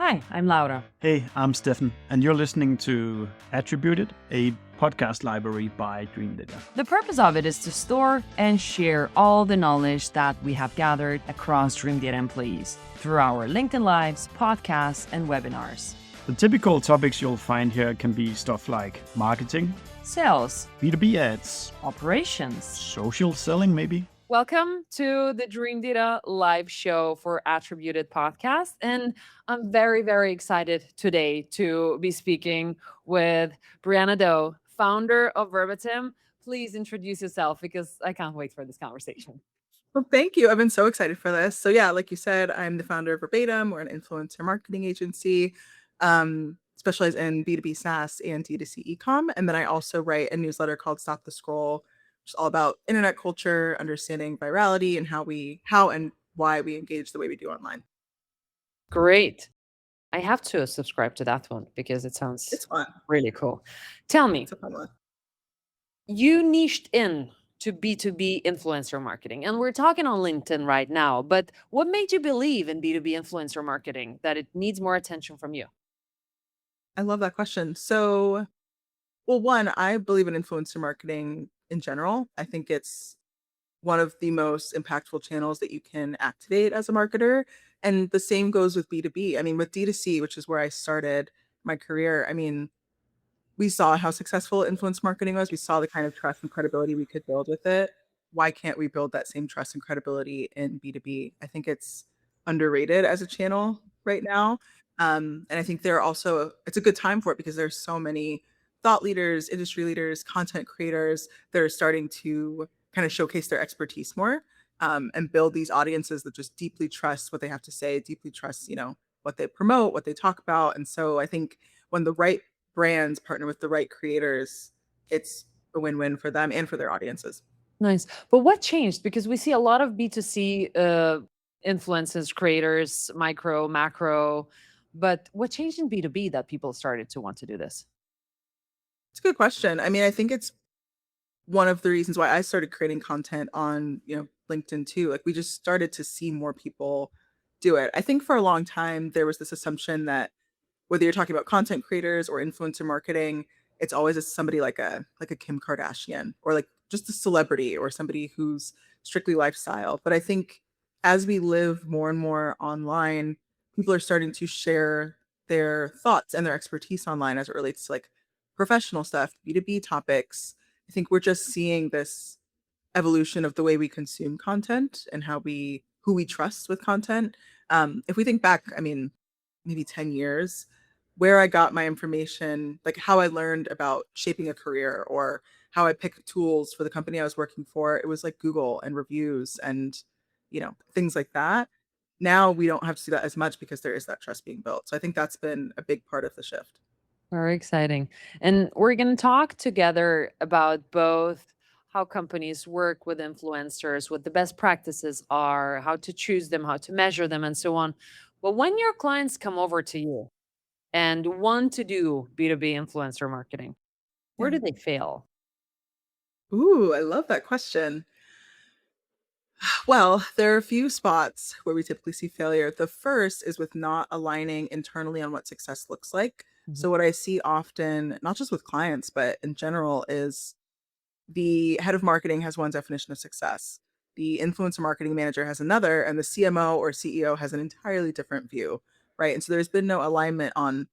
Hi, I'm Laura. Hey, I'm Stefan, and you're listening to Attributed, a podcast library by Dream Data. The purpose of it is to store and share all the knowledge that we have gathered across Dream Data employees through our LinkedIn Lives, podcasts, and webinars. The typical topics you'll find here can be stuff like marketing, Sales, B2B ads, operations. social selling maybe. Welcome to the Dream Data live show for Attributed Podcast. And I'm very, very excited today to be speaking with Brianna Doe, founder of Verbatim. Please introduce yourself because I can't wait for this conversation. Well, thank you. I've been so excited for this. So yeah, like you said, I'm the founder of Verbatim. We're an influencer marketing agency, specialized in B2B SaaS and D2C ecom. And then I also write a newsletter called Stop the Scroll, which is all about internet culture, understanding virality, and how and why we engage the way we do online. Great. I have to subscribe to that one because it sounds It's fun. really cool. Tell me, It's a fun one. you niched in to B2B influencer marketing, and we're talking on LinkedIn right now, but what made you believe in B2B influencer marketing, that it needs more attention from you? I love that question. So, well, one, I believe in influencer marketing in general. I think it's one of the most impactful channels that you can activate as a marketer. And the same goes with B2B. I mean, with D2C, which is where I started my career, I mean, we saw how successful influence marketing was. We saw the kind of trust and credibility we could build with it. Why can't we build that same trust and credibility in B2B? I think it's underrated as a channel right now. And I think it's a good time for it because there's so many thought leaders, industry leaders, content creators that are starting to kind of showcase their expertise more, and build these audiences that just deeply trust what they have to say, deeply trust, what they promote, what they talk about. And so I think when the right brands partner with the right creators, it's a win-win for them and for their audiences. Nice. But what changed? Because we see a lot of B2C influencers, creators, micro, macro, but what changed in B2B that people started to want to do this? It's a good question. I mean, I think it's one of the reasons why I started creating content on, LinkedIn too. Like we just started to see more people do it. I think for a long time there was this assumption that whether you're talking about content creators or influencer marketing, it's always somebody like a Kim Kardashian or like just a celebrity or somebody who's strictly lifestyle. But I think as we live more and more online, people are starting to share their thoughts and their expertise online as it relates to like professional stuff, B2B topics. I think we're just seeing this evolution of the way we consume content and who we trust with content. If we think back, I mean, maybe 10 years, where I got my information, like how I learned about shaping a career or how I picked tools for the company I was working for, it was like Google and reviews and, things like that. Now we don't have to do that as much because there is that trust being built. So I think that's been a big part of the shift. Very exciting. And we're going to talk together about both how companies work with influencers, what the best practices are, how to choose them, how to measure them, and so on. But when your clients come over to you and want to do B2B influencer marketing, where Yeah. do they fail? Ooh, I love that question. Well, there are a few spots where we typically see failure. The first is with not aligning internally on what success looks like. Mhm. So, what I see often, not just with clients, but in general, is the head of marketing has one definition of success. The influencer marketing manager has another, and the CMO or CEO has an entirely different view, right? And so there's been no alignment on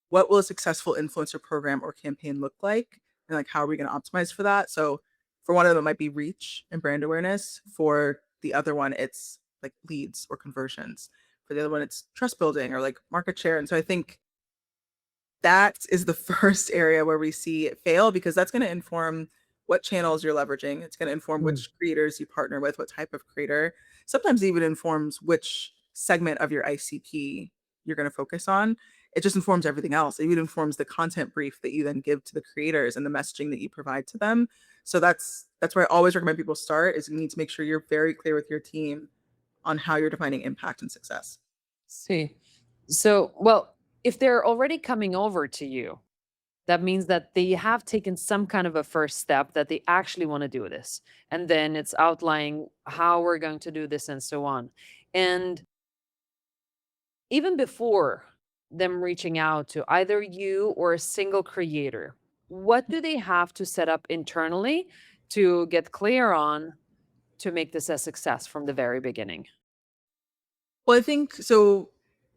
what will a successful influencer program or campaign look like, and like how are we going to optimize for that. So for one of them, it might be reach and brand awareness. For the other one, it's like leads or conversions. For the other one, it's trust building or like market share. And so I think that is the first area where we see it fail, because that's going to inform what channels you're leveraging. It's going to inform Mm. which creators you partner with, what type of creator. Sometimes it even informs which segment of your ICP you're going to focus on. It just informs everything else. It even informs the content brief that you then give to the creators and the messaging that you provide to them. So that's where I always recommend people start, is you need to make sure you're very clear with your team on how you're defining impact and success. See. So, well, if they're already coming over to you, that means that they have taken some kind of a first step that they actually want to do this. And then it's outlining how we're going to do this and so on. And even before them reaching out to either you or a single creator, what do they have to set up internally to get clear on to make this a success from the very beginning? Well, I think so.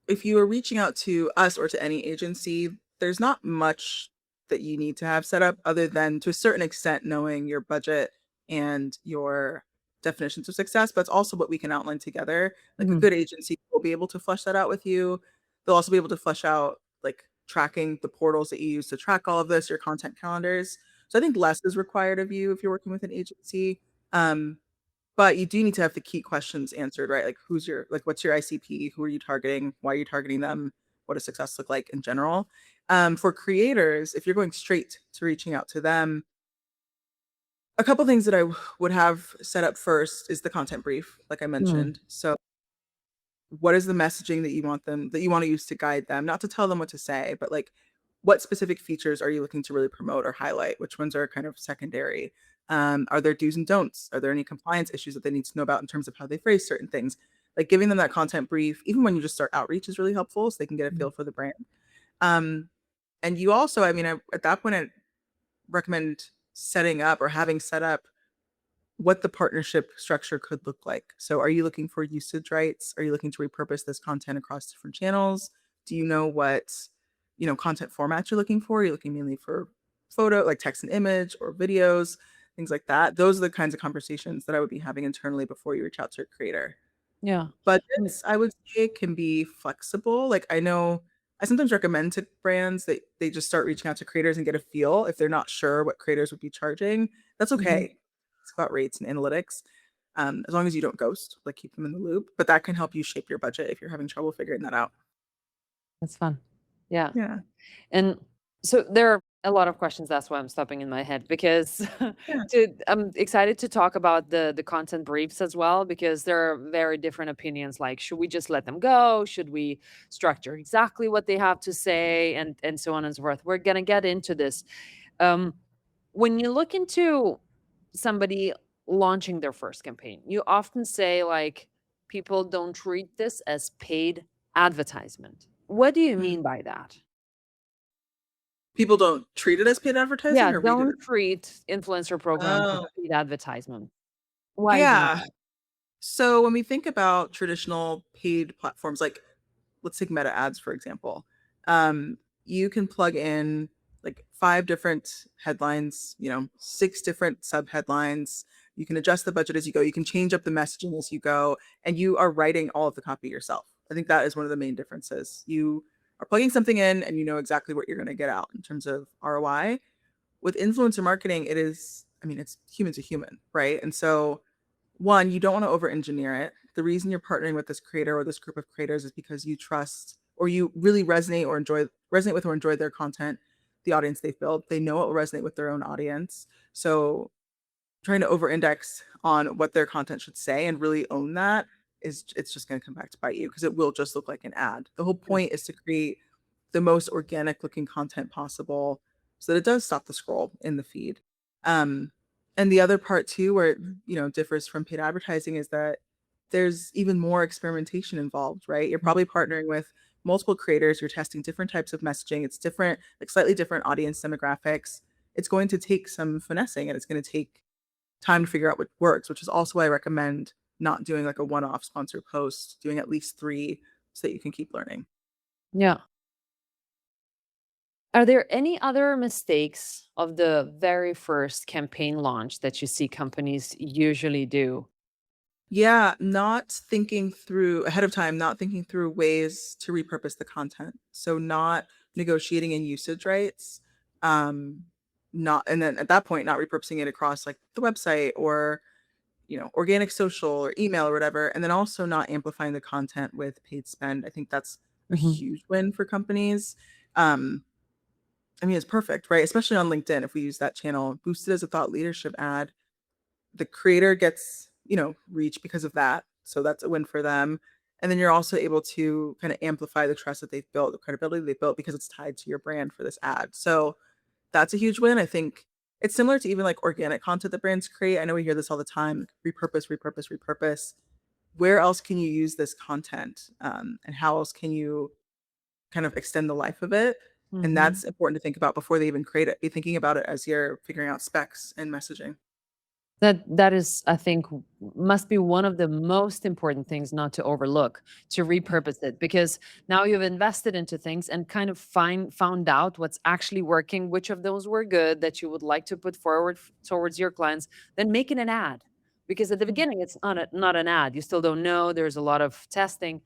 If you are reaching out to us or to any agency, there's not much that you need to have set up other than to a certain extent knowing your budget and your definitions of success, but it's also what we can outline together. Like a Mhm. good agency will be able to flesh that out with you. They'll also be able to flesh out like tracking the portals that you use to track all of this, your content calendars. So I think less is required of you if you're working with an agency. Um, but you do need to have the key questions answered, right? Like what's your ICP? Who are you targeting? Why are you targeting them? What does success look like in general? For creators, if you're going straight to reaching out to them, a couple things that would have set up first is the content brief, like I Mm. mentioned. So what is the messaging that you want to use to guide them, not to tell them what to say, but like what specific features are you looking to really promote or highlight? Which ones are kind of secondary? Are there do's and don'ts? Are there any compliance issues that they need to know about in terms of how they phrase certain things? Like giving them that content brief, even when you just start outreach, is really helpful so they can get a Mm. feel for the brand. Um, and you also, I mean, at that point, I recommend setting up or having set up what the partnership structure could look like. So are you looking for usage rights? Are you looking to repurpose this content across different channels? Do you know what, content formats you're looking for? You're looking mainly for photo, like text and image or videos, things like that. Those are the kinds of conversations that I would be having internally before you reach out to a creator. Yeah. Mm. Budgets, I would say, can be flexible. Like I know I sometimes recommend to brands that they just start reaching out to creators and get a feel if they're not sure what creators would be charging. That's Mhm. okay. It's about rates and analytics. As long as you don't ghost, like keep them in the loop. But that can help you shape your budget if you're having trouble figuring that out. That's fun. Yeah. Yeah. And so there are a lot of questions. That's why I'm stopping in my head because Yeah. I'm excited to talk about the content briefs as well because there are very different opinions. Like, should we just let them go? Should we structure exactly what they have to say, and so on and so forth? We're gonna get into this. Um, when you look into somebody launching their first campaign, you often say like people don't treat this as paid advertisement. What do you Mm. mean by that? People don't treat it as paid advertising Yeah, or read it. don't treat influencer programs as Oh, paid advertisement. Why is that? yeah. So when we think about traditional paid platforms, like let's take Meta ads, for example. You can plug in like 5 different headlines, 6 different sub headlines. You can adjust the budget as you go. You can change up the messaging as you go, and you are writing all of the copy yourself. I think that is one of the main differences. You are plugging something in, and you know exactly what you're going to get out in terms of ROI. With influencer marketing, I mean, it's human to human, right? And so one, you don't want to over engineer it. The reason you're partnering with this creator or this group of creators is because you trust or you really resonate with or enjoy their content, the audience they've built. They know it will resonate with their own audience. So trying to over index on what their content should say and really own that it's just going to come back to bite you because it will just look like an ad. The whole Yeah. point is to create the most organic looking content possible so that it does stop the scroll in the feed. Um, and the other part too, where it, differs from paid advertising is that there's even more experimentation involved, right? You're Mhm. probably partnering with multiple creators, you're testing different types of messaging. It's different, like slightly different audience demographics. It's going to take some finessing and it's going to take time to figure out what works, which is also why I recommend not doing like a one-off sponsored post, doing at least 3 so that you can keep learning. Yeah. Are there any other mistakes of the very first campaign launch that you see companies usually do? Yeah, not thinking through ahead of time, not thinking through ways to repurpose the content. So not negotiating in usage rights. Not and then at that point not repurposing it across like the website or organic social or email or whatever, and then also not amplifying the content with paid spend. I think that's a Mhm. huge win for companies. Um, I mean, it's perfect, right? Especially on LinkedIn, if we use that channel, boosted as a thought leadership ad, the creator gets, reach because of that. So that's a win for them. And then you're also able to kind of amplify the trust that they've built, the credibility they've built because it's tied to your brand for this ad. So that's a huge win. I think it's similar to even like organic content that brands create. I know we hear this all the time, repurpose, repurpose, repurpose. Where else can you use this content? And how else can you kind of extend the life of it. And that's important to think about before they even create it. Be thinking about it as you're figuring out specs and messaging. That is, I think, must be one of the most important things not to overlook, to repurpose it, because now you've invested into things and kind of found out what's actually working, which of those were good that you would like to put forward towards your clients, then making an ad. Because at the beginning, it's not an ad. You still don't know. There's a lot of testing.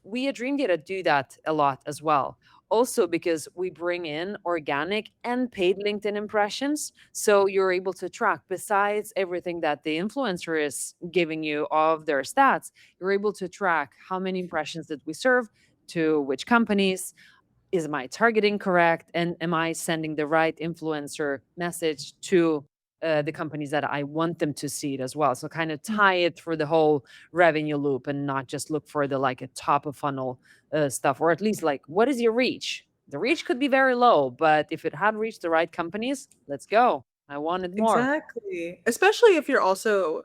We at Dream Data do that a lot as well. Also, because we bring in organic and paid LinkedIn impressions. So you're able to track, besides everything that the influencer is giving you of their stats, you're able to track how many impressions did we serve to which companies. Is my targeting correct? And am I sending the right influencer message to the companies that I want them to see it as well? So kind of tie it through the whole revenue loop and not just look for the like a top of funnel stuff, or at least like, what is your reach? The reach could be very low, but if it had reached the right companies, let's go. I wanted more. Exactly. Especially if you're also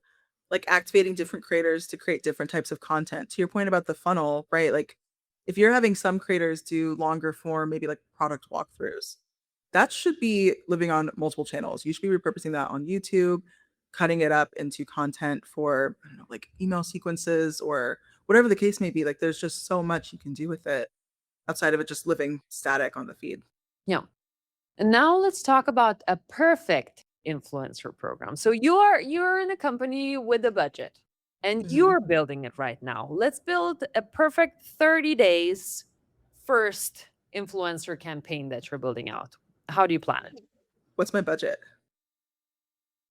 like activating different creators to create different types of content. To your point about the funnel, right? Like if you're having some creators do longer form, maybe like product walkthroughs, that should be living on multiple channels. You should be repurposing that on YouTube, cutting it up into content for, I don't know, like email sequences or whatever the case may be. Like there's just so much you can do with it outside of it just living static on the feed. Yeah. And now let's talk about a perfect influencer program. So you're in a company with a budget and you're building it right now. Let's build a perfect 30 days first influencer campaign that you're building out. How do you plan it? What's my budget?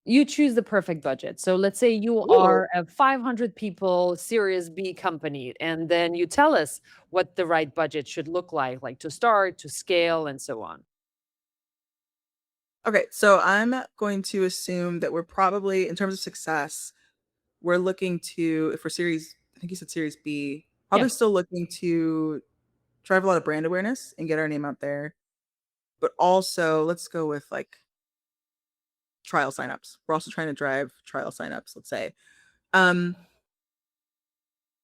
You choose the perfect budget. So let's say you Ooh. are a 500 people Series B company, and then you tell us what the right budget should look like to start, to scale, and so on. Okay, so I'm going to assume that we're probably, in terms of success, we're looking to, if we're series, I think you said Series B, probably Yes. still looking to drive a lot of brand awareness and get our name out there. But also, let's go with like trial signups. We're also trying to drive trial signups, let's say. I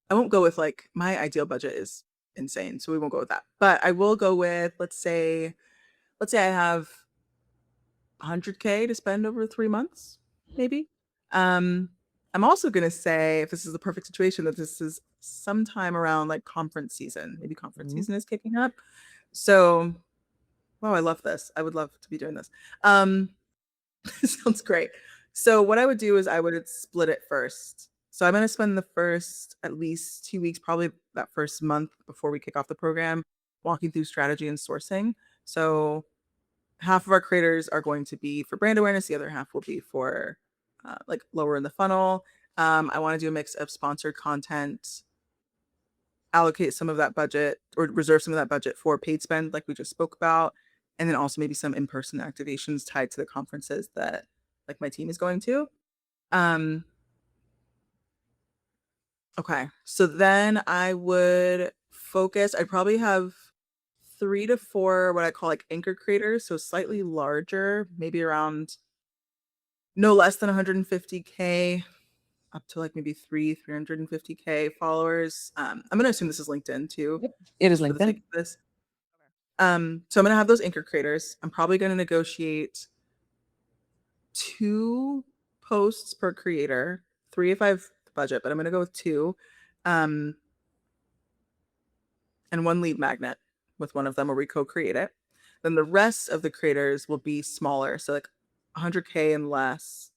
won't go with like, my ideal budget is insane, so we won't go with that. But I will go with, let's say I have 100K to spend over 3 months, maybe. I'm also going to say, if this is the perfect situation, that this is sometime around like conference season. Maybe conference season is kicking up. So, wow, I love this. I would love to be doing this. Sounds great. So what I would do is I would split it first. So I'm going to spend the first at least 2 weeks, probably that first month before we kick off the program, walking through strategy and sourcing. So half of our creators are going to be for brand awareness. The other half will be for like lower in the funnel. I want to do a mix of sponsored content, allocate some of that budget or reserve some of that budget for paid spend, like we just spoke about. And then also maybe some in-person activations tied to the conferences that like my team is going to. Okay. So then I would focus, I'd probably have 3 to 4 what I call like anchor creators, so slightly larger, maybe around no less than 150K up to like maybe 350K followers. I'm going to assume this is LinkedIn too. Yep. It is For the sake LinkedIn. of this. So I'm going to have those anchor creators. I'm probably going to negotiate 2 posts per creator, 3 if I have the budget, but I'm going to go with 2. And 1 lead magnet with one of them where we co-create it. Then the rest of the creators will be smaller, so like 100K and less.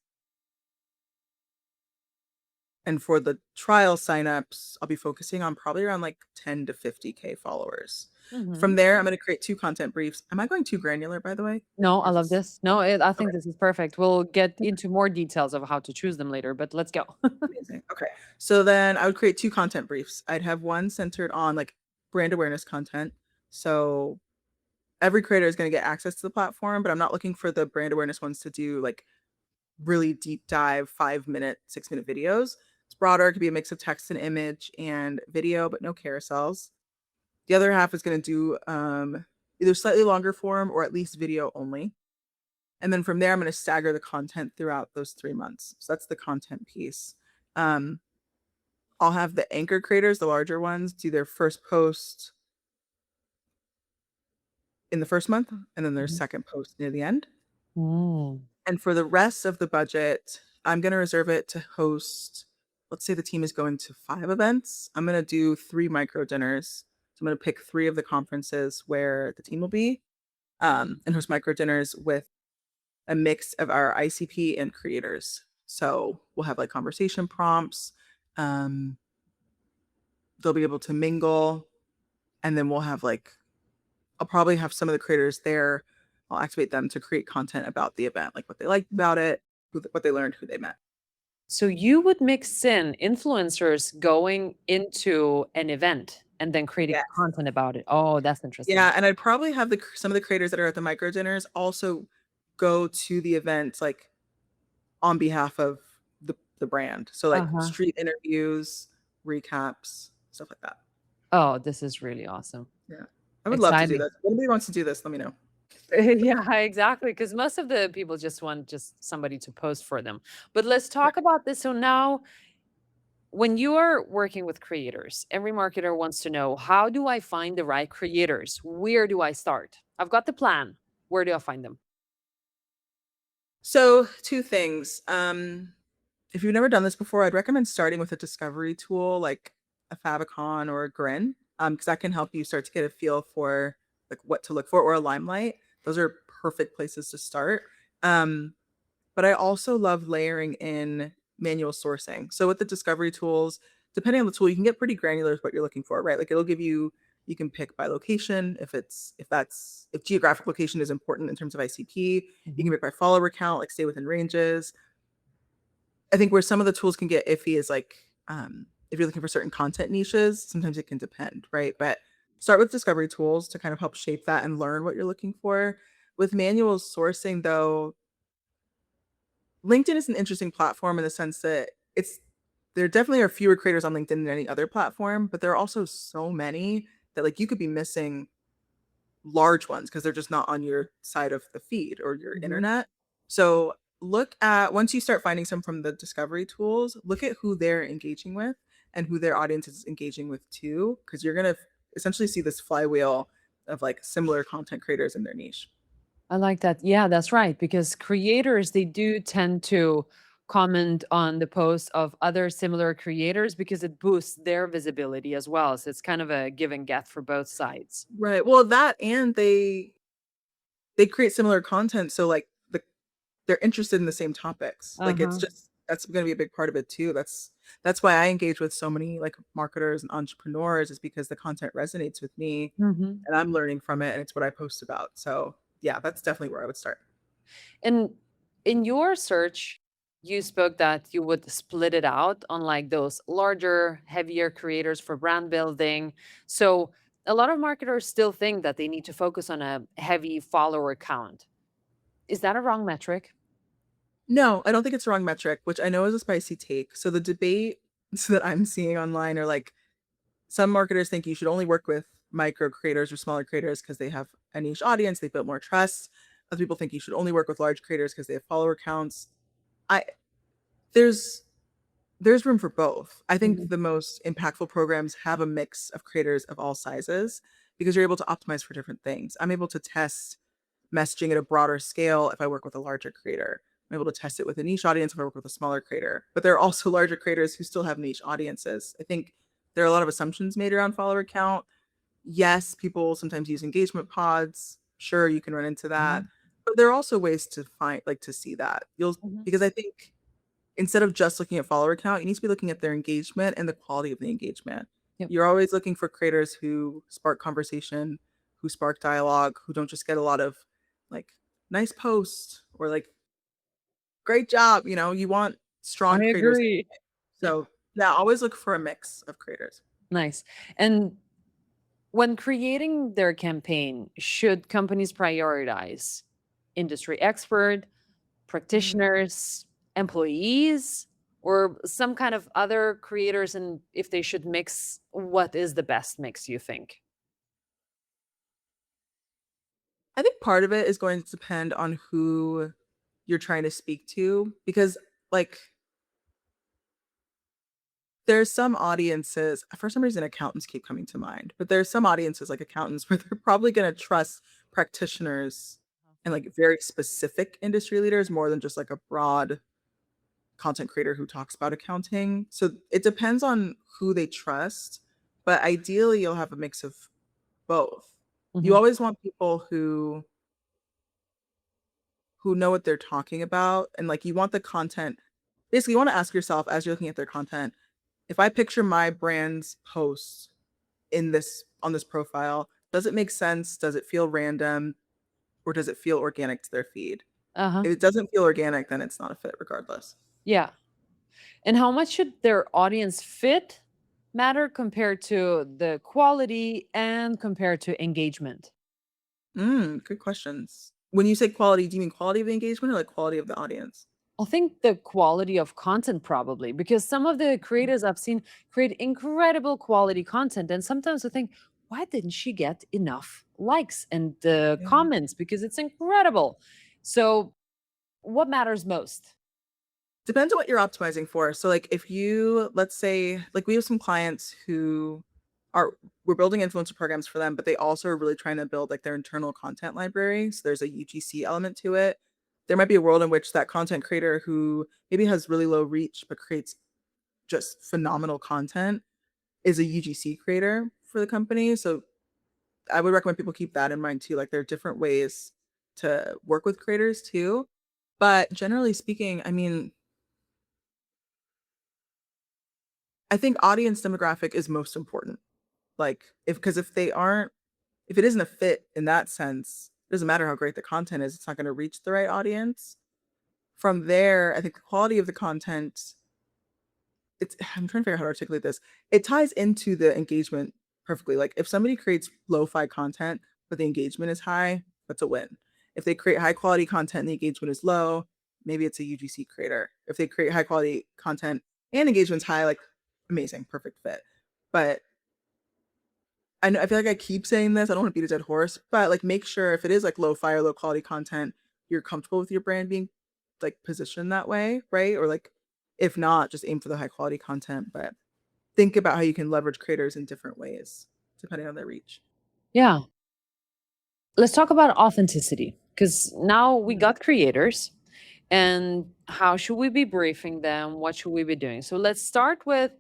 And for the trial signups, I'll be focusing on probably around like 10 to 50K followers. From there, I'm going to create 2 content briefs. Am I going too granular, by the way? No, I Or is love this. No, I think Okay. this is perfect. We'll get into more details of how to choose them later, but let's go. Amazing. Okay. So then I would create 2 content briefs. I'd have one centered on like brand awareness content. So every creator is going to get access to the platform, but I'm not looking for the brand awareness ones to do like really deep dive 5-minute, 6-minute videos. It's broader. It could be a mix of text and image and video, but no carousels. The other half is going to do either slightly longer form or at least video only. And then from there, I'm going to stagger the content throughout those 3 months. So that's the content piece. I'll have the anchor creators, the larger ones, do their first post in the first month, and then their Mhm. second post near the end. Mm. And for the rest of the budget, I'm going to reserve it to host, let's say the team is going to 5 events. I'm going to do 3 micro dinners. So I'm going to pick 3 of the conferences where the team will be, and host micro dinners with a mix of our ICP and creators. So we'll have like conversation prompts. Um, they'll be able to mingle, and then we'll have like, I'll probably have some of the creators there. I'll activate them to create content about the event, like what they liked about it, what they learned, who they met. So you would mix in influencers going into an event and then creating Yes. content about it. Oh, that's interesting. Yeah, and I'd probably have some of the creators that are at the micro dinners also go to the event like on behalf of the brand. So like Uh-huh. street interviews, recaps, stuff like that. Oh, this is really awesome. Yeah. I would love to do Exciting. this. If anybody wants to do this, let me know. Yeah, exactly. Because most of the people just want just somebody to post for them. But let's Right. talk about this. So now, when you are working with creators, every marketer wants to know, how do I find the right creators? Where do I start? I've got the plan. Where do I find them? So, 2 things. If you've never done this before, I'd recommend starting with a discovery tool like a Favicon or a Grin, because that can help you start to get a feel for like what to look for, or a Limelight. Those are perfect places to start. Um, but I also love layering in manual sourcing. So with the discovery tools, depending on the tool, you can get pretty granular with what you're looking for, right? Like it'll give you, you can pick by location if geographic location is important in terms of ICP. You can Mhm. pick by follower count, like stay within ranges. I think where some of the tools can get iffy is like, if you're looking for certain content niches, sometimes it can depend, right? But start with discovery tools to kind of help shape that and learn what you're looking for. With manual sourcing, though, LinkedIn is an interesting platform in the sense that there definitely are fewer creators on LinkedIn than any other platform, but there are also so many that like you could be missing large ones because they're just not on your side of the feed or your Mhm. internet. So look at, once you start finding some from the discovery tools, look at who they're engaging with and who their audience is engaging with too, because you're gonna essentially see this flywheel of like similar content creators in their niche. I like that. Yeah, that's right. Because creators, they do tend to comment on the posts of other similar creators because it boosts their visibility as well. So it's kind of a give and get for both sides. Right. Well, that, and they create similar content, so like they're interested in the same topics. Like it's Uh-huh. just, that's going to be a big part of it too. That's why I engage with so many like marketers and entrepreneurs, is because the content resonates with me Mhm. and I'm learning from it and it's what I post about. So, yeah, that's definitely where I would start. And in your search, you spoke that you would split it out on like those larger, heavier creators for brand building. So a lot of marketers still think that they need to focus on a heavy follower count. Is that a wrong metric? No, I don't think it's the wrong metric, which I know is a spicy take. So the debate that I'm seeing online are like, some marketers think you should only work with micro creators or smaller creators because they have a niche audience, they built more trust. Other people think you should only work with large creators because they have follower counts. I there's there's room for both. I think Mhm. the most impactful programs have a mix of creators of all sizes because you're able to optimize for different things. I'm able to test messaging at a broader scale if I work with a larger creator. I'm able to test it with a niche audience if I work with a smaller creator. But there are also larger creators who still have niche audiences. I think there are a lot of assumptions made around follower count. Yes, people sometimes use engagement pods. Sure, you can run into that. Mhm. But there are also ways to find, like, to see that. Mhm. Because I think instead of just looking at follower count, you need to be looking at their engagement and the quality of the engagement. Yep. You're always looking for creators who spark conversation, who spark dialogue, who don't just get a lot of like nice posts or like great job. You want I strong creators. agree. Yeah. So yeah, always look for a mix of creators. Nice. And when creating their campaign, should companies prioritize industry expert, Mm. practitioners, employees, or some kind of other creators? And if they should mix, what is the best mix, you think? I think part of it is going to depend on who you're trying to speak to, because like there's some audiences, for some reason accountants keep coming to mind, but there's some audiences like accountants where they're probably going to trust practitioners and like very specific industry leaders more than just like a broad content creator who talks about accounting. So it depends on who they trust, but ideally you'll have a mix of both. You Mhm. always want people who know what they're talking about, and like you want the content. Basically, you want to ask yourself as you're looking at their content, if I picture my brand's post in this on this profile, does it make sense? Does it feel random? Or does it feel organic to their feed? Uh-huh. If it doesn't feel organic, then it's not a fit regardless. Yeah. And how much should their audience fit matter compared to the quality and compared to engagement? Good questions. When you say quality, do you mean quality of the engagement or like quality of the audience? I think the quality of content probably, because some of the creators I've seen create incredible quality content. And sometimes I think, why didn't she get enough likes and Yeah. comments? Because it's incredible. So, what matters most? Depends on what you're optimizing for. So like if you, let's say, like we have some clients who are we're building influencer programs for them, but they also are really trying to build like their internal content library. So there's a UGC element to it. There might be a world in which that content creator who maybe has really low reach but creates just phenomenal content is a UGC creator for the company. So I would recommend people keep that in mind too. Like there are different ways to work with creators too. But generally speaking, I mean, I think audience demographic is most important. Like because if they aren't, if it isn't a fit in that sense, it doesn't matter how great the content is, it's not going to reach the right audience. From there, I think the quality of the content, it's I'm trying to figure out how to articulate this. It ties into the engagement perfectly. Like if somebody creates lo-fi content, but the engagement is high, that's a win. If they create high quality content and the engagement is low, maybe it's a UGC creator. If they create high quality content and engagement's high, like amazing, perfect fit. But I know I feel like I keep saying this. I don't want to beat a dead horse, but like make sure if it is like low-fi or low quality content, you're comfortable with your brand being like positioned that way, right? Or like if not, just aim for the high quality content, but think about how you can leverage creators in different ways depending on their reach. Yeah. Let's talk about authenticity because now we Mm. got creators and how should we be briefing them? What should we be doing? So let's start with,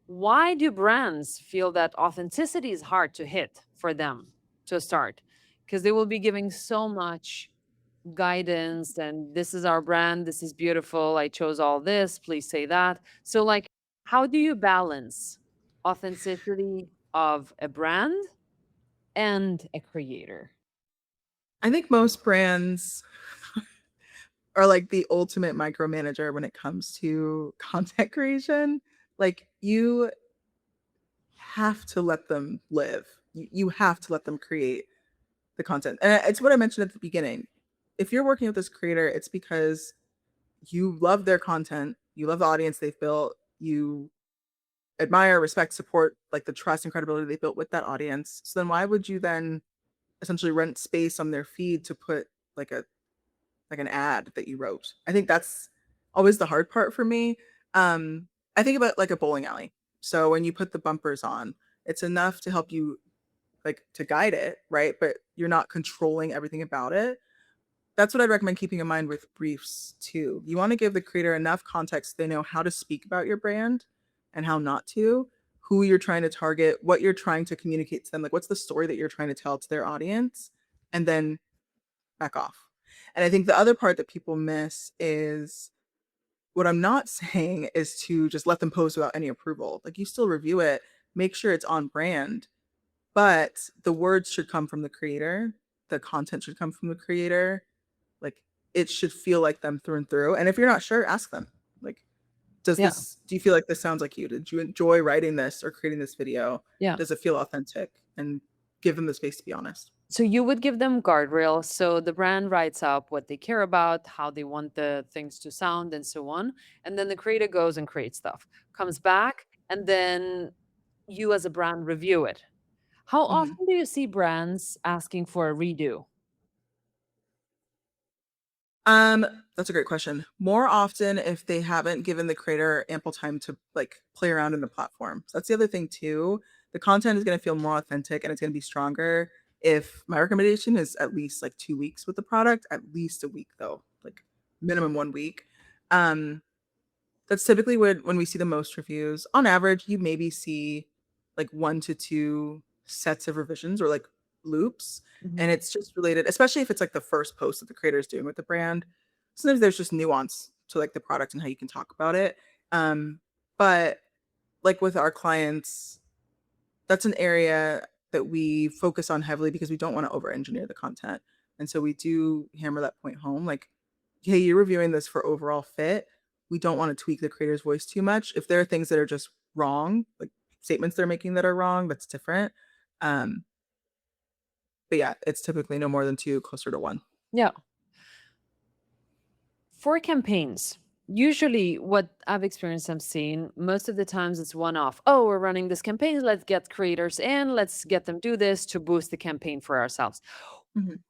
why do brands feel that authenticity is hard to hit for them to start? Because they will be giving so much guidance and this is our brand, this is beautiful, I chose all this, please say that. So, like, how do you balance authenticity of a brand and a creator? I think most brands are like the ultimate micromanager when it comes to content creation. Like you have to let them live. You have to let them create the content. And it's what I mentioned at the beginning. If you're working with this creator, it's because you love their content, you love the audience they've built, you admire, respect, support like the trust and credibility they built with that audience. So then why would you then essentially rent space on their feed to put like a like an ad that you wrote? I think that's always the hard part for me. I think about like a bowling alley. So when you put the bumpers on, it's enough to help you like to guide it, right? But you're not controlling everything about it. That's what I'd recommend keeping in mind with briefs too. You want to give the creator enough context so they know how to speak about your brand and how not to, who you're trying to target, what you're trying to communicate to them, like what's the story that you're trying to tell to their audience, and then back off. And I think the other part that people miss is what I'm not saying is to just let them post without any approval. Like you still review it, make sure it's on brand, but the words should come from the creator, the content should come from the creator, like it should feel like them through and through. And if you're not sure, ask them. Like, Yeah. do you feel like this sounds like you? Did you enjoy writing this or creating this video? Yeah. Does it feel authentic? And give them the space to be honest. So you would give them guardrails. So the brand writes up what they care about, how they want the things to sound, and so on. And then the creator goes and creates stuff, comes back, and then you as a brand review it. How Mhm. often do you see brands asking for a redo? Um, that's a great question. More often if they haven't given the creator ample time to like play around in the platform. So that's the other thing too. The content is going to feel more authentic and it's going to be stronger If my recommendation is at least like 2 weeks with the product, at least a week though, like minimum 1 week. That's typically when we see the most reviews. On average, you maybe see like 1 to 2 sets of revisions or like loops. And Mhm. it's just related, especially if it's like the first post that the creator is doing with the brand. Sometimes there's just nuance to like the product and how you can talk about it. But like with our clients, that's an area that we focus on heavily because we don't want to over engineer the content. And so we do hammer that point home. Like, hey, you're reviewing this for overall fit. We don't want to tweak the creator's voice too much. If there are things that are just wrong, like statements they're making that are wrong, that's different. Um, but yeah, it's typically no more than two, closer to one. Yeah. For campaigns, usually what I've experienced, I'm seeing most of the times it's one off. Oh, we're running this campaign. Let's get creators in. Let's get them do this to boost the campaign for ourselves. Mhm.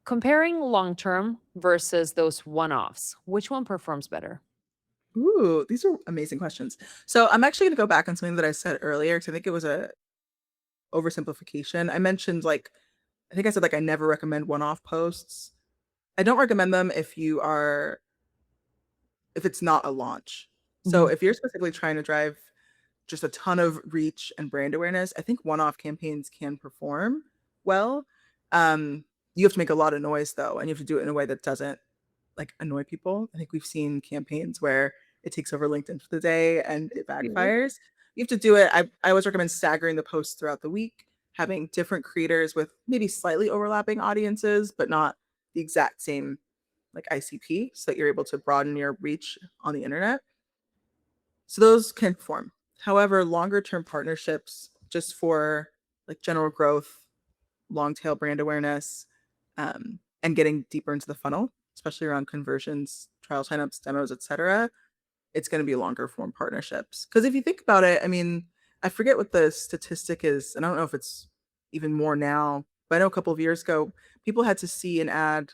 Comparing long term versus those one offs, which one performs better? Ooh, these are amazing questions. So I'm actually going to go back on something that I said earlier because I think it was a oversimplification. I mentioned like, I think I said like I never recommend one-off posts. I don't recommend them if it's not a launch. So Mhm. if you're specifically trying to drive just a ton of reach and brand awareness, I think one-off campaigns can perform well. You have to make a lot of noise though, and you have to do it in a way that doesn't like annoy people. I think we've seen campaigns where it takes over LinkedIn for the day and it Yeah. backfires. You have to do it. I always recommend staggering the posts throughout the week, having different creators with maybe slightly overlapping audiences, but not the exact same like ICP, so that you're able to broaden your reach on the internet. So those can form. However, longer term partnerships just for like general growth, long tail brand awareness, and getting deeper into the funnel, especially around conversions, trial signups, demos, etc. It's going to be longer form partnerships. Because if you think about it, I mean, I forget what the statistic is, and I don't know if it's even more now, but I know a couple of years ago, people had to see an ad,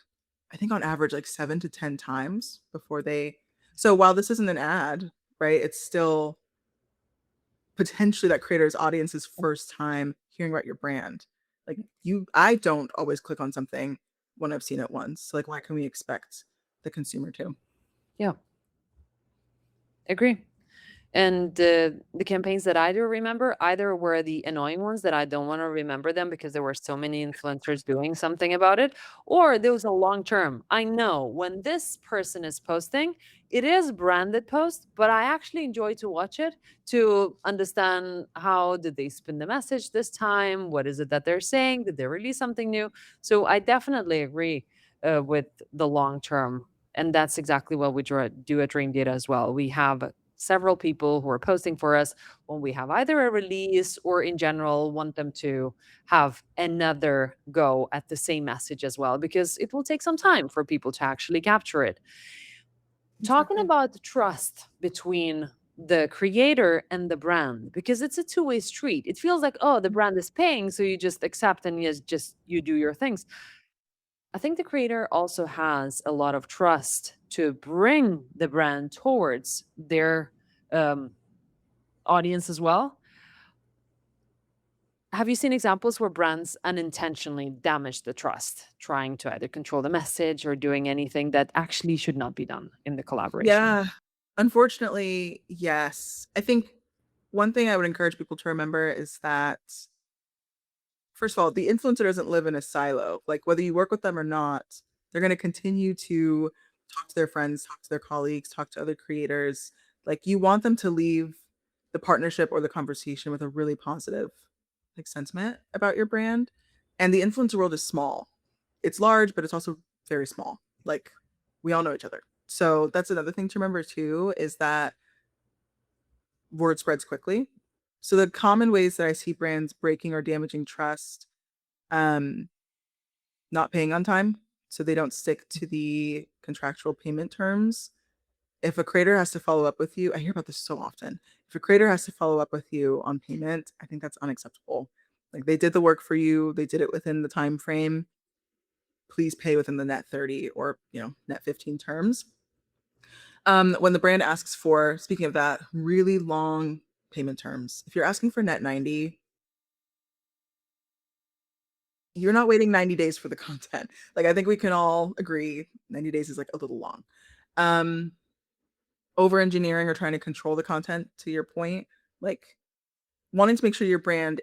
I think on average, like 7 to 10 times before they. So while this isn't an ad, right, it's still potentially that creator's audience's first time hearing about your brand. Like I don't always click on something when I've seen it once. So like, why can we expect the consumer to? Yeah, agree. And the campaigns that I do remember either were the annoying ones that I don't want to remember them because there were so many influencers doing something about it, or there was a long term. I know when this person is posting, it is branded post, but I actually enjoy to watch it to understand how did they spin the message this time? What is it that they're saying? Did they release something new? So I definitely agree with the long term. And that's exactly what we do at Dream Data as well. We have several people who are posting for us when we have either a release or in general want them to have another go at the same message as well, because it will take some time for people to actually capture it. Talking Exactly. about the trust between the creator and the brand, because it's a two-way street. It feels like, oh, the brand is paying, so you just accept and you do your things. I think the creator also has a lot of trust to bring the brand towards their um, audience as well. Have you seen examples where brands unintentionally damage the trust, trying to either control the message or doing anything that actually should not be done in the collaboration? Yeah. Unfortunately, yes. I think one thing I would encourage people to remember is that first of all, the influencer doesn't live in a silo. Like whether you work with them or not, they're going to continue to talk to their friends, talk to their colleagues, talk to other creators. Like you want them to leave the partnership or the conversation with a really positive like sentiment about your brand. And the influencer world is small. It's large, but it's also very small. Like we all know each other. So that's another thing to remember too, is that word spreads quickly. So the common ways that I see brands breaking or damaging trust, um, not paying on time, so they don't stick to the contractual payment terms. If a creator has to follow up with you, I hear about this so often. If a creator has to follow up with you on payment, I think that's unacceptable. Like they did the work for you, they did it within the time frame. Please pay within the net 30 or net 15 terms. When the brand asks for, speaking of that, really long payment terms, if you're asking for net 90, you're not waiting 90 days for the content. Like, I think we can all agree 90 days is like a little long. Over engineering or trying to control the content, to your point, like wanting to make sure your brand's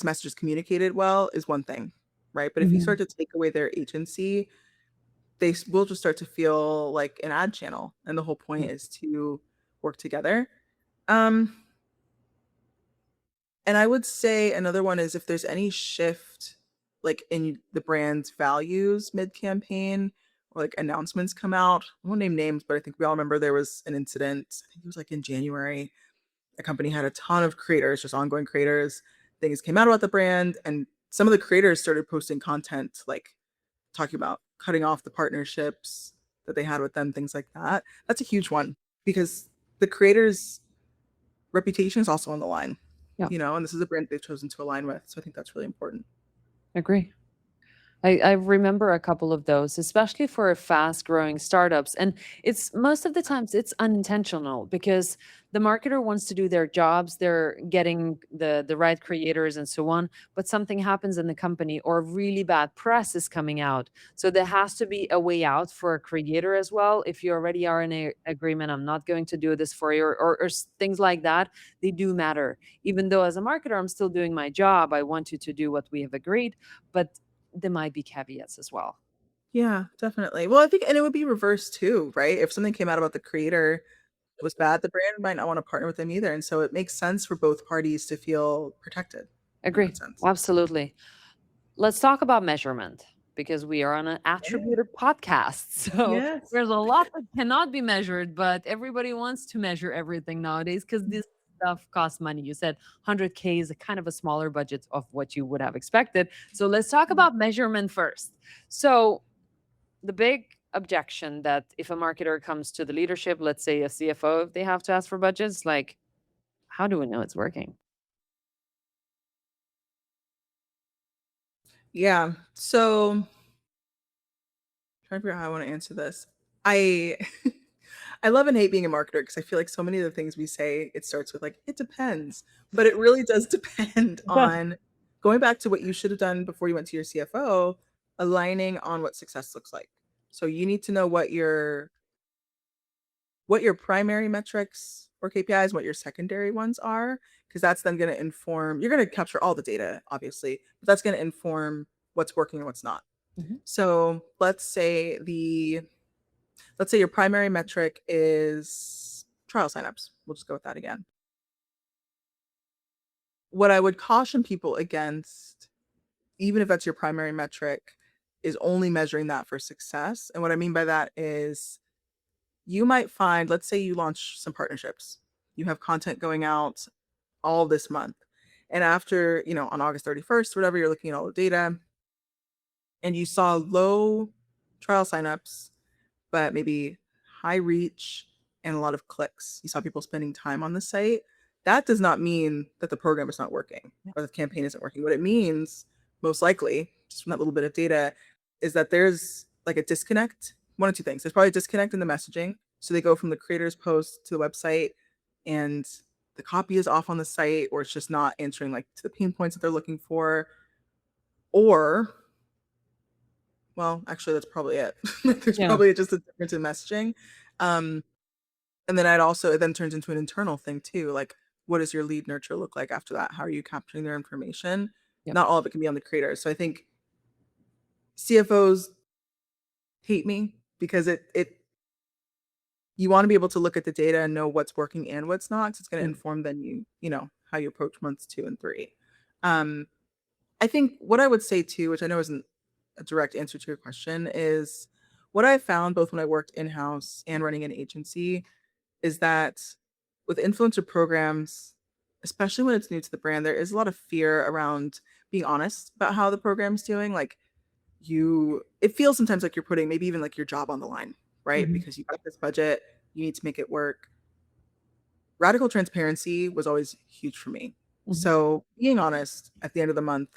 message is communicated well is one thing, right? But if you start Mhm. to take away their agency, they will just start to feel like an ad channel, and the whole point Yeah. is to work together. Um, and I would say another one is if there's any shift, like in the brand's values mid-campaign, or like announcements come out. I won't name names, but I think we all remember there was an incident. I think it was like in January. A company had a ton of creators, just ongoing creators. Things came out about the brand, and some of the creators started posting content like talking about cutting off the partnerships that they had with them, things like that. That's a huge one because the creators' reputation is also on the line, Yeah, and this is a brand they've chosen to align with. So I think that's really important. agree. I remember a couple of those, especially for fast growing startups. And it's most of the times it's unintentional because the marketer wants to do their jobs, they're getting the right creators and so on, but something happens in the company or really bad press is coming out. So there has to be a way out for a creator as well. If you already are in a agreement, I'm not going to do this for you, or things like that, they do matter. Even though as a marketer, I'm still doing my job, I want you to do what we have agreed, but there might be caveats as well. Yeah, definitely. Well, I think, and it would be reversed too, right? If something came out about the creator was bad, the brand might not want to partner with them either. And so it makes sense for both parties to feel protected in that Agree. sense. Absolutely. Let's talk about measurement because we are on an Yeah. attributed podcast. So Yes. there's a lot that cannot be measured, but everybody wants to measure everything nowadays because this stuff costs money. You said 100K is a kind of a smaller budget of what you would have expected. So let's talk about measurement first. So the big objection that if a marketer comes to the leadership, let's say a CFO, if they have to ask for budgets, like, how do we know it's working? Yeah. So trying to figure out how I want to answer this. I I love and hate being a marketer because I feel like so many of the things we say, it starts with like, it depends. But it really does depend on going back to what you should have done before you went to your CFO, aligning on what success looks like. So you need to know what your primary metrics or KPIs, what your secondary ones are, because that's then going to inform, you're going to capture all the data, obviously, but that's going to inform what's working and what's not. Mhm. So let's say your primary metric is trial signups. We'll just go with that again. What I would caution people against, even if that's your primary metric, is only measuring that for success. And what I mean by that is you might find, let's say you launch some partnerships, you have content going out all this month. And after, on August 31st, whatever, you're looking at all the data and you saw low trial signups but maybe high reach and a lot of clicks. You saw people spending time on the site. That does not mean that the program is not working or the campaign isn't working. What it means, most likely, just from that little bit of data, is that there's like a disconnect. One of two things. There's probably a disconnect in the messaging. So they go from the creator's post to the website and the copy is off on the site, or it's just not answering like to the pain points that they're looking for. Or, well, actually, that's probably it. There's Yeah. probably just a difference in messaging. Um, and then it then turns into an internal thing too. Like, what does your lead nurture look like after that? How are you capturing their information? Yep. Not all of it can be on the creator. So I think CFOs hate me because you want to be able to look at the data and know what's working and what's not, because it's going to Yeah. inform then how you approach months 2 and 3. Um, I think what I would say too, which I know isn't a direct answer to your question, is what I found both when I worked in-house and running an agency is that with influencer programs, especially when it's new to the brand, there is a lot of fear around being honest about how the program's doing. Like it feels sometimes like you're putting maybe even like your job on the line, right? Mhm. Because you've got this budget, you need to make it work. Radical transparency was always huge for me. Mhm. So being honest at the end of the month,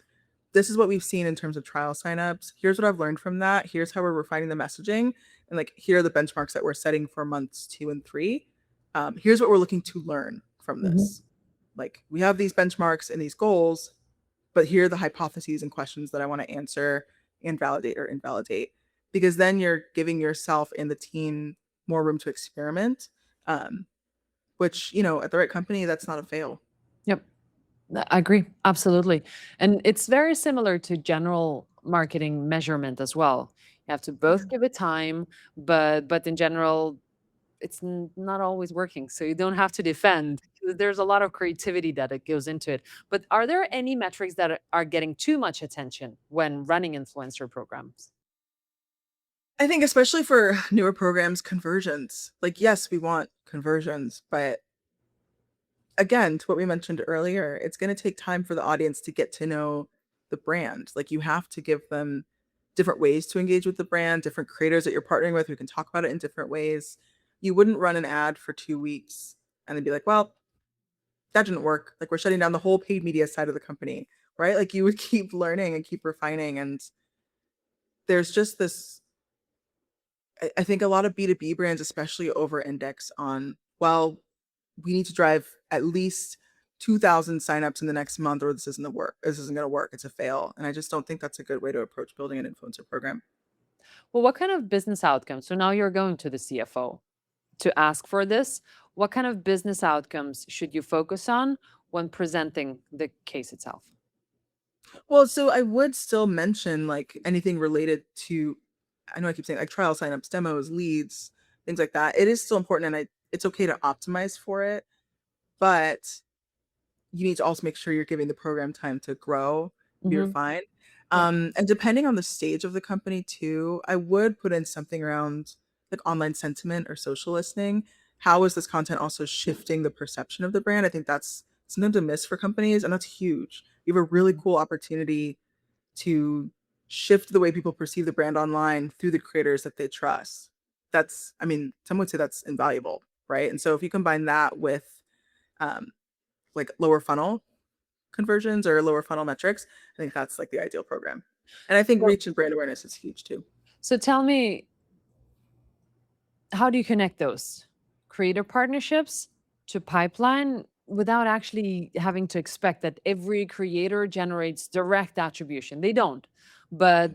this is what we've seen in terms of trial signups. Here's what I've learned from that. Here's how we're refining the messaging. And like, here are the benchmarks that we're setting for months 2 and 3. Here's what we're looking to learn from Mhm. this. like we have these benchmarks and these goals, but here are the hypotheses and questions that I want to answer and validate or invalidate. Because then you're giving yourself and the team more room to experiment, which, at the right company, that's not a fail. Yep. I agree. Absolutely. And it's very similar to general marketing measurement as well. You have to Yeah. both give it time, but in general, it's not always working. So you don't have to defend. There's a lot of creativity that it goes into it. But are there any metrics that are getting too much attention when running influencer programs? I think especially for newer programs, conversions. Like, yes, we want conversions, but again, to what we mentioned earlier, it's going to take time for the audience to get to know the brand. Like, you have to give them different ways to engage with the brand, different creators that you're partnering with who can talk about it in different ways. You wouldn't run an ad for 2 weeks and then be like, well, that didn't work. Like, we're shutting down the whole paid media side of the company, right? Like, you would keep learning and keep refining. And there's just this, I think a lot of B2B brands, especially over index on, well, we need to drive at least 2,000 signups in the next month, or this isn't the work. This isn't going to work. It's a fail. And I just don't think that's a good way to approach building an influencer program. Well, what kind of business outcomes? So now you're going to the CFO to ask for this. What kind of business outcomes should you focus on when presenting the case itself? Well, so I would still mention like anything related to, I know I keep saying like trial signups, demos, leads, things like that. It is still important, and it's okay to optimize for it, but you need to also make sure you're giving the program time to grow, be Hmm. refined. Yeah. And depending on the stage of the company too, I would put in something around like online sentiment or social listening. How is this content also shifting the perception of the brand? I think that's something to miss for companies, and that's huge. You have a really cool opportunity to shift the way people perceive the brand online through the creators that they trust. That's, I mean, some would say that's invaluable, right? And so if you combine that with um, like lower funnel conversions or lower funnel metrics, I think that's like the ideal program. And I think So, reach and brand awareness is huge too. so tell me, how do you connect those creator partnerships to pipeline without actually having to expect that every creator generates direct attribution? They don't. But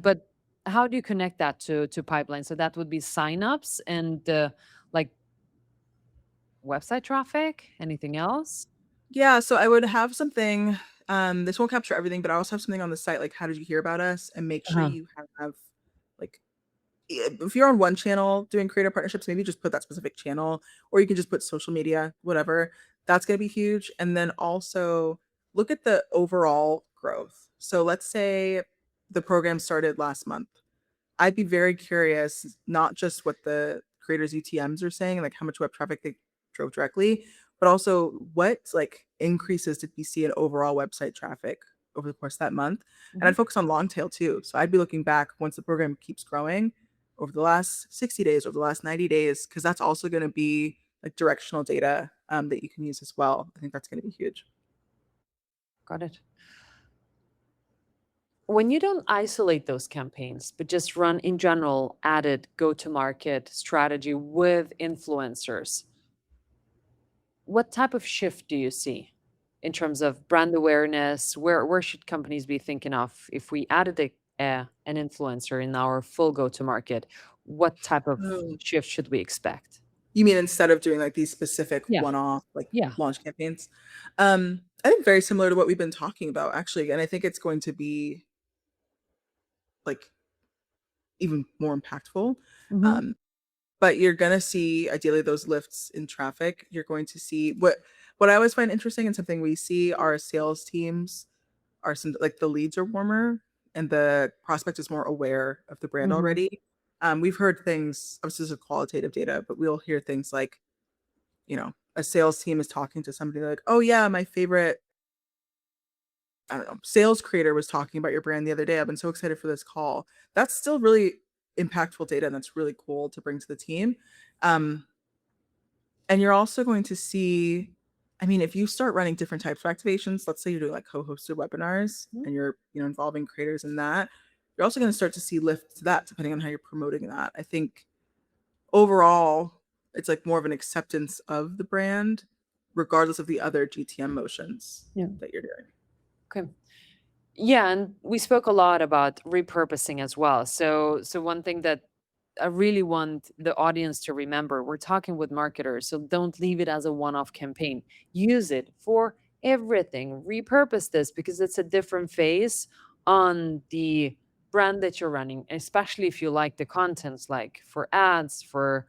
how do you connect that to pipeline? So that would be signups and like website traffic, anything else? Yeah, so I would have something. This won't capture everything, but I also have something on the site like how did you hear about us, and make sure Uh-huh. you have like if you're on one channel doing creator partnerships, maybe just put that specific channel, or you can just put social media, whatever. That's going to be huge. And then also look at the overall growth. So let's say the program started last month. I'd be very curious, not just what the creators' UTMs are saying, like how much web traffic they drove directly, but also what like increases did we see in overall website traffic over the course of that month. And Mhm. I'd focus on long tail too. So I'd be looking back once the program keeps growing over the last 60 days, over the last 90 days, because that's also going to be like directional data that you can use as well. I think that's going to be huge. Got it. When you don't isolate those campaigns, but just run in general added go to market strategy with influencers, what type of shift do you see in terms of brand awareness? Where should companies be thinking of if we added an influencer in our full go to market? What type of Oh. shift should we expect? You mean instead of doing like these specific Yeah. one-off like Yeah. launch campaigns? I think very similar to what we've been talking about actually, and I think it's going to be like even more impactful. Hmm. Um, but you're gonna see ideally those lifts in traffic. You're going to see what I always find interesting, and something we see our sales teams are some like the leads are warmer and the prospect is more aware of the brand Hmm. already. We've heard things, obviously this is qualitative data, but we'll hear things like, a sales team is talking to somebody like, oh yeah, my favorite, I don't know, sales creator was talking about your brand the other day. I've been so excited for this call. That's still really impactful data, and that's really cool to bring to the team. Um, and you're also going to see, I mean, if you start running different types of activations, let's say you're doing like co-hosted webinars and you're, involving creators in that, you're also going to start to see lift to that depending on how you're promoting that. I think overall, it's like more of an acceptance of the brand regardless of the other GTM motions Yeah. that you're doing. Okay. Yeah, and we spoke a lot about repurposing as well. So one thing that I really want the audience to remember, we're talking with marketers, so don't leave it as a one-off campaign. Use it for everything. Repurpose this because it's a different phase on the brand that you're running, especially if you like the contents, like for ads, for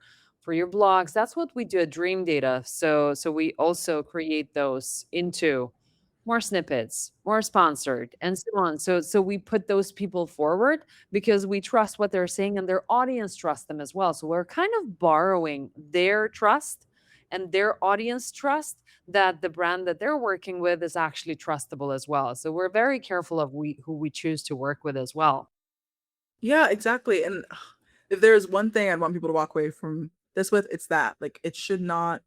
your blogs. That's what we do at Dream Data. So we also create those into more snippets, more sponsored, and so on. So we put those people forward because we trust what they're saying and their audience trusts them as well. So we're kind of borrowing their trust and their audience trust that the brand that they're working with is actually trustable as well. So we're very careful of who we choose to work with as well. Yeah, exactly. And if there's one thing I'd want people to walk away from this with, it's that. Like, you should not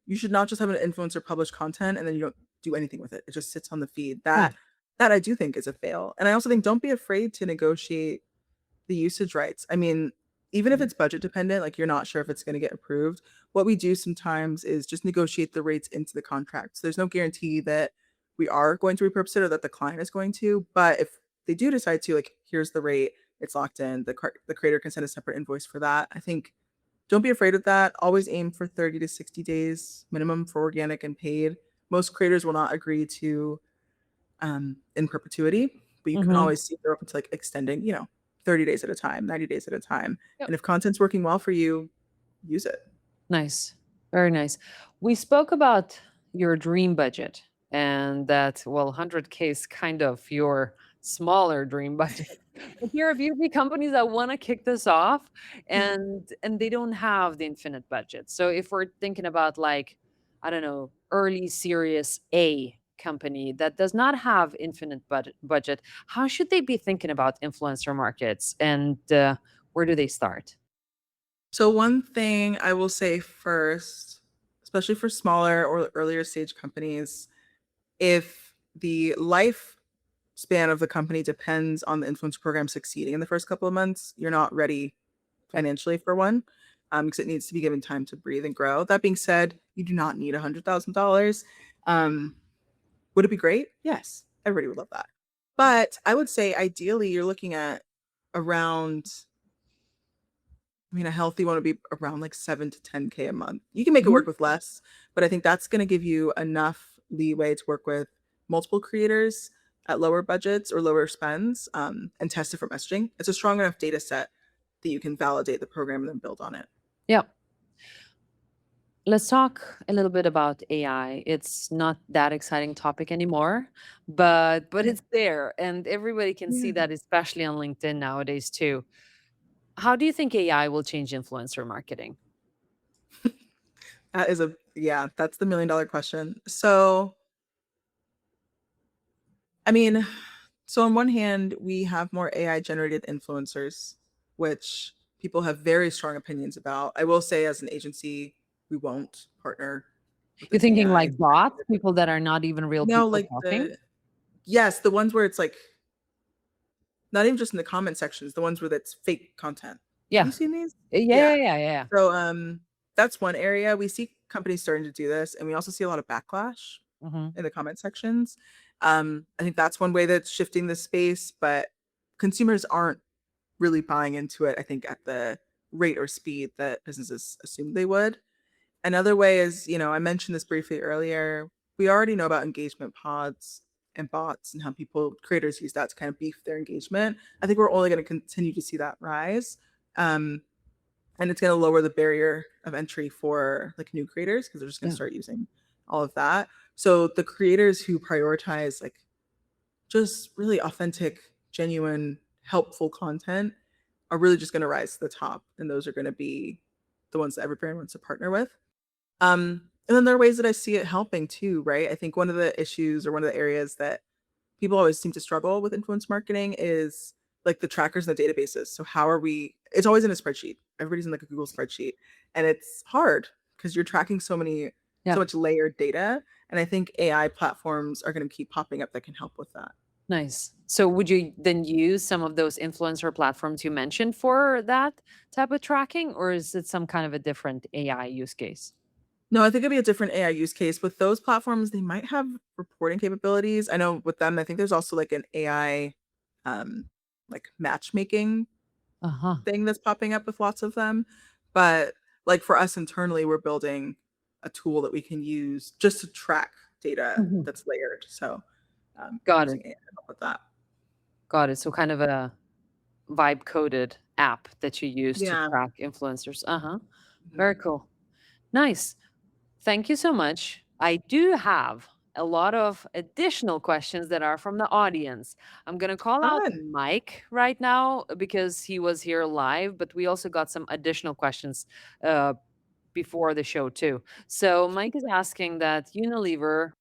just have an influencer publish content and then you don't do anything with it. It just sits on the feed. Yeah. That I do think is a fail. And I also think don't be afraid to negotiate the usage rights. I mean, even if it's budget dependent, like you're not sure if it's going to get approved, what we do sometimes is just negotiate the rates into the contract. So there's no guarantee that we are going to repurpose it or that the client is going to. But if they do decide to, like, here's the rate, it's locked in. The creator can send a separate invoice for that. I think don't be afraid of that. Always aim for 30 to 60 days minimum for organic and paid. Most creators will not agree to in perpetuity, but you can Mhm. always see if they're open to like extending, 30 days at a time, 90 days at a time. Yep. And if content's working well for you, use it. Nice. Very nice. We spoke about your dream budget and that, well, 100K is kind of your smaller dream budget. But here are B2B companies that want to kick this off and they don't have the infinite budget. So if we're thinking about like, I don't know, early Series A company that does not have infinite budget, how should they be thinking about influencer markets and where do they start? So one thing I will say first, especially for smaller or earlier stage companies, if the lifespan of the company depends on the influencer program succeeding in the first couple of months, you're not ready financially for one, because it needs to be given time to breathe and grow. That being said, you do not need $100,000. Would it be great? Yes, everybody would love that. But I would say ideally you're looking at around, I mean, a healthy one would be around like 7 to 10K a month. You can make it work with less, but I think that's going to give you enough leeway to work with multiple creators at lower budgets or lower spends, and test different messaging. It's a strong enough data set that you can validate the program and then build on it. Yeah. Let's talk a little bit about AI. It's not that exciting topic anymore, but it's there and everybody can see Yeah. that, especially on LinkedIn nowadays too. How do you think AI will change influencer marketing? That is that's the $1 million question. So, I mean, so on one hand, we have more AI generated influencers, which people have very strong opinions about. I will say, as an agency, we won't partner with You're an thinking AI. like bots, people that are not even real No, people like talking? the ones where it's like not even just in the comment sections, the ones where that's fake content. Have Yeah. you seen these? Yeah, Yeah. yeah, yeah, yeah. So that's one area. We see companies starting to do this, and we also see a lot of backlash Hmm. in the comment sections. I think that's one way that's shifting the space, but consumers aren't really buying into it, I think, at the rate or speed that businesses assumed they would. Another way is, I mentioned this briefly earlier. We already know about engagement pods and bots and how creators use that to kind of beef their engagement. I think we're only going to continue to see that rise. And it's going to lower the barrier of entry for like new creators because they're just going to Yeah. start using all of that. So the creators who prioritize like just really authentic, genuine, helpful content are really just going to rise to the top. And those are going to be the ones that every brand wants to partner with. And then there are ways that I see it helping too, right? I think one of the issues or one of the areas that people always seem to struggle with influence marketing is like the trackers and the databases. So it's always in a spreadsheet. Everybody's in like a Google spreadsheet. And it's hard because you're tracking so much layered data. And I think AI platforms are going to keep popping up that can help with that. Nice. So would you then use some of those influencer platforms you mentioned for that type of tracking, or is it some kind of a different AI use case? No, I think it'd be a different AI use case. With those platforms, they might have reporting capabilities. I know with them, I think there's also like an AI um like matchmaking Uh-huh. thing that's popping up with lots of them. But like for us internally, we're building a tool that we can use just to track data Mhm. that's layered. So Got it. using AI to help with that. Got it. So kind of a vibe coded app that you use to Yeah. track influencers. Uh-huh. Mhm. Very cool. Nice. Thank you so much. I do have a lot of additional questions that are from the audience. I'm going to call out Fun. Mike right now because he was here live, but we also got some additional questions uh, before the show, too. So, Mike is asking that Unilever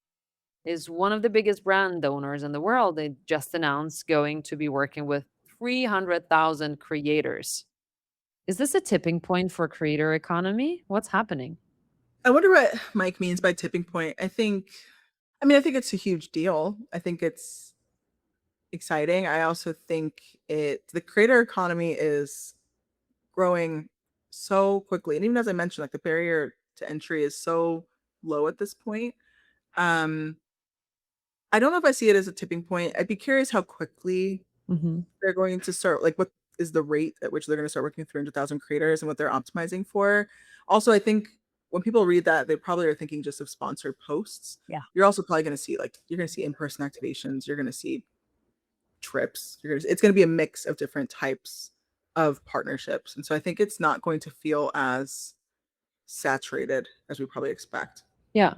is one of the biggest brand owners in the world. They just announced going to be working with 300,000 creators. Is this a tipping point for creator economy? What's happening? I wonder what Mike means by tipping point. I think it's a huge deal. I think it's exciting. I also think the creator economy is growing so quickly. And even as I mentioned, like the barrier to entry is so low at this point. Um, I don't know if I see it as a tipping point. I'd be curious how quickly Mhm. they're going to start, like what is the rate at which they're going to start working with 300,000 creators and what they're optimizing for. Also, I think when people read that, they probably are thinking just of sponsored posts. Yeah. You're also probably going to see you're going to see in-person activations. You're going to see trips. It's going to be a mix of different types of partnerships. And so I think it's not going to feel as saturated as we probably expect. Yeah.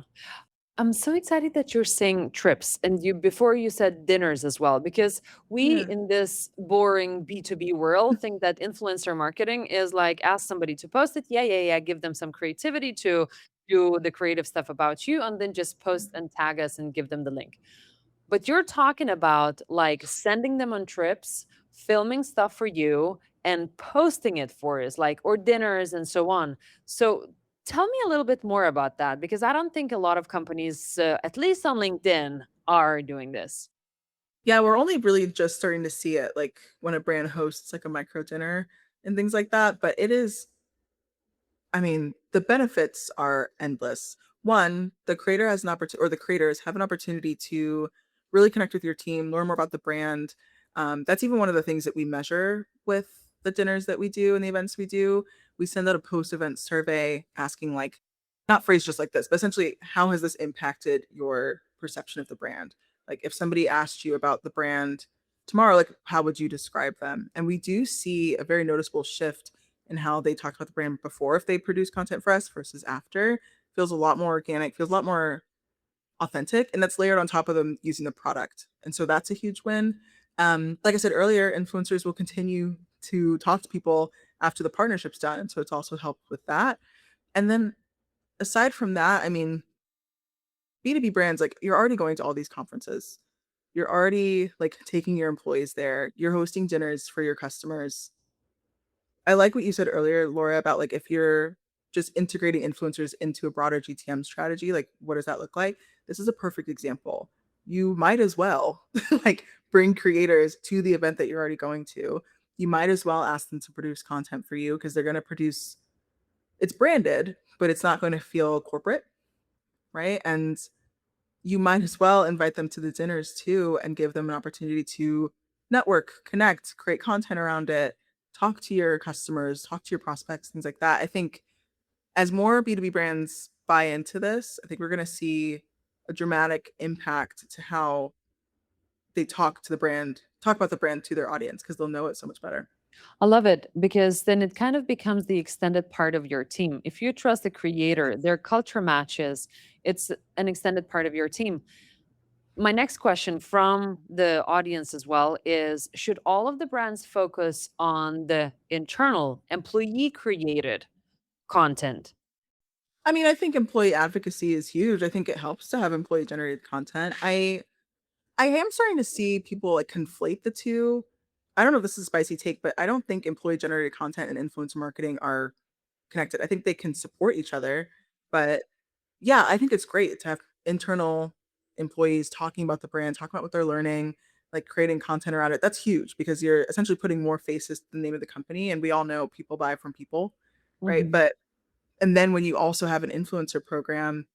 I'm so excited that you're saying trips and you before you said dinners as well, because we Yeah. in this boring B2B world think that influencer marketing is like ask somebody to post it. Yeah, yeah, yeah. Give them some creativity to do the creative stuff about you and then just post and tag us and give them the link. But you're talking about like sending them on trips, filming stuff for you, and posting it for us, like or dinners and so on. So tell me a little bit more about that because I don't think a lot of companies, at least on LinkedIn, are doing this. Yeah, we're only really just starting to see it like when a brand hosts like a micro dinner and things like that. But it is I mean, the benefits are endless. One, the creator has an opportunity, or the creators have an opportunity to really connect with your team, learn more about the brand. That's even one of the things that we measure with the dinners that we do and the events we do. We send out a post-event survey asking, like, not phrased just like this, but essentially, how has this impacted your perception of the brand? Like, if somebody asked you about the brand tomorrow, like, how would you describe them? And we do see a very noticeable shift and how they talked about the brand before if they produce content for us versus after feels a lot more organic, feels a lot more authentic, and that's layered on top of them using the product. And so that's a huge win. Like I said earlier, influencers will continue to talk to people after the partnership's done. And so it's also helped with that. And then aside from that, I mean, B2B brands, like you're already going to all these conferences. You're already like taking your employees there. You're hosting dinners for your customers. I like what you said earlier, Laura, about like if you're just integrating influencers into a broader GTM strategy, like what does that look like? This is a perfect example. You might as well like bring creators to the event that you're already going to. You might as well ask them to produce content for you because they're going to produce it's branded, but it's not going to feel corporate, right? And you might as well invite them to the dinners too and give them an opportunity to network, connect, create content around it, talk to your customers, talk to your prospects, things like that. I think as more B2B brands buy into this, I think we're going to see a dramatic impact to how they talk about the brand to their audience because they'll know it so much better. I love it because then it kind of becomes the extended part of your team. If you trust the creator, their culture matches, it's an extended part of your team. My next question from the audience as well is should all of the brands focus on the internal employee created content? I mean, I think employee advocacy is huge. I think it helps to have employee generated content. I am starting to see people like conflate the two. I don't know if this is a spicy take, but I don't think employee generated content and influencer marketing are connected. I think they can support each other, but yeah, I think it's great to have internal employees talking about the brand, talking about what they're learning, like creating content around it. That's huge because you're essentially putting more faces to the name of the company, and we all know people buy from people, right? Mhm. But And then when you also have an influencer program,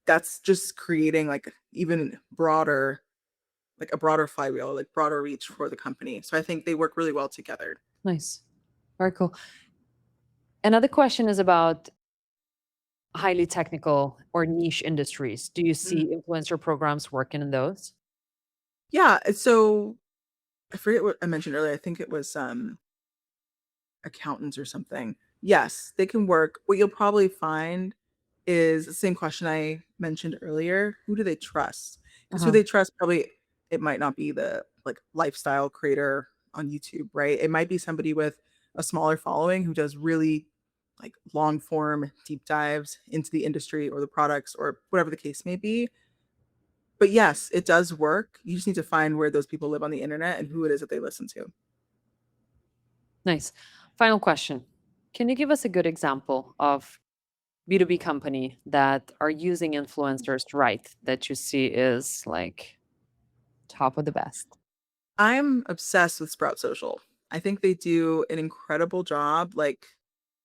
that's just creating like even broader, like a broader flywheel, like broader reach for the company. So I think they work really well together. Nice. Very cool. Another question is about highly technical or niche industries. Do you see influencer programs working in those? Yeah. So I forget what I mentioned earlier. I think it was accountants or something. Yes, they can work. What you'll probably find is the same question I mentioned earlier. Who do they trust? Because who Uh-huh. they trust, probably it might not be the like lifestyle creator on YouTube, right? It might be somebody with a smaller following who does really like long form deep dives into the industry or the products or whatever the case may be. But yes, it does work. You just need to find where those people live on the internet and who it is that they listen to. Nice. Final question. Can you give us a good example of B2B company that are using influencers right that you see is like top of the best? I'm obsessed with Sprout Social. I think they do an incredible job. Like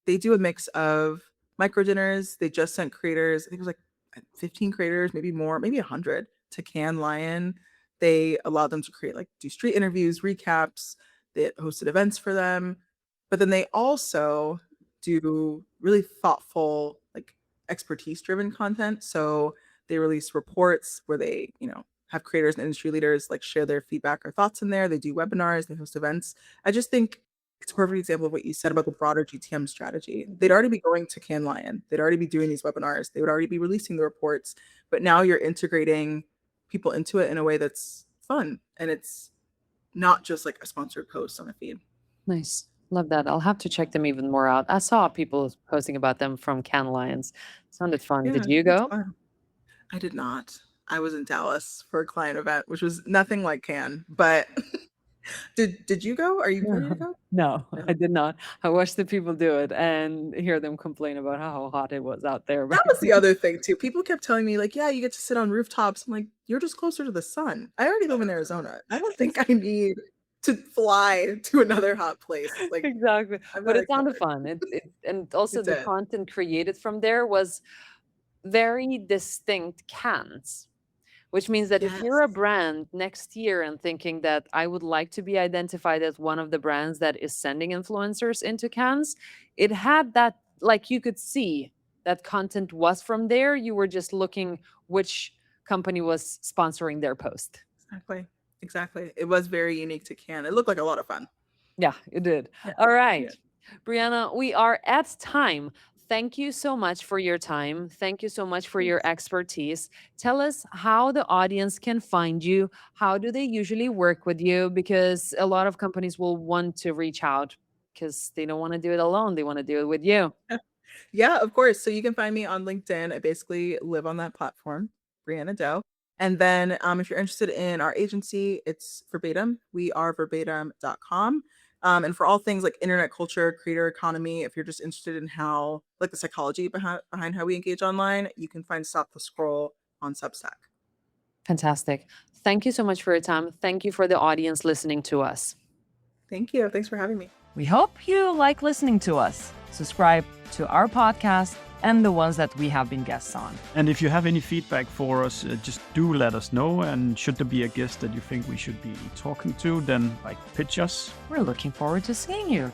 they do a mix of micro dinners. They just sent creators, I think it was like 15 creators, maybe more, maybe 100 to Cannes Lion. They allowed them to create like do street interviews, recaps. They hosted events for them. But then they also do really thoughtful, like expertise driven content. So they release reports where they, have creators and industry leaders like share their feedback or thoughts in there. They do webinars, they host events. I just think it's a perfect example of what you said about the broader GTM strategy. They'd already be going to Cannes Lion. They'd already be doing these webinars. They would already be releasing the reports. But now you're integrating people into it in a way that's fun. And it's not just like a sponsored post on a feed. Nice. Love that. I'll have to check them even more out. I saw people posting about them from Cannes Lions. Sounded fun. Yeah, Did you it's go? fun. I did not. I was in Dallas for a client event, which was nothing like Cannes. But did you go? Are you planning to go? No, No. I did not. I watched the people do it and hear them complain about how hot it was out there. That was the other thing too. People kept telling me like, yeah, you get to sit on rooftops. I'm like, you're just closer to the sun. I already live in Arizona. I don't think I need to fly to another hot place. Like, Exactly. I'm But not it sounded covered. fun. And also It the did. content created from there was very distinct cans, which means that if you're Yes. a brand next year and thinking that I would like to be identified as one of the brands that is sending influencers into cans, it had that, like you could see that content was from there. You were just looking which company was sponsoring their post. Exactly. Exactly. It was very unique to Cannes. It looked like a lot of fun. Yeah, it did. Yeah. All right. Yeah. Brianna, we are at time. Thank you so much for your time. Thank you so much for your expertise. Tell us how the audience can find you. How do they usually work with you? Because a lot of companies will want to reach out because they don't want to do it alone. They want to do it with you. Yeah, of course. So you can find me on LinkedIn. I basically live on that platform, Brianna Doe. And then if you're interested in our agency, it's Verbatim. We are verbatim.com. And for all things like internet culture, creator economy, if you're just interested in how, like the psychology behind how we engage online, you can find Stop the Scroll on Substack. Fantastic. Thank you so much for your time. Thank you for the audience listening to us. Thank you. Thanks for having me. We hope you like listening to us. Subscribe to our podcast and the ones that we have been guests on. And if you have any feedback for us, just do let us know. And should there be a guest that you think we should be talking to, then pitch us. We're looking forward to seeing you.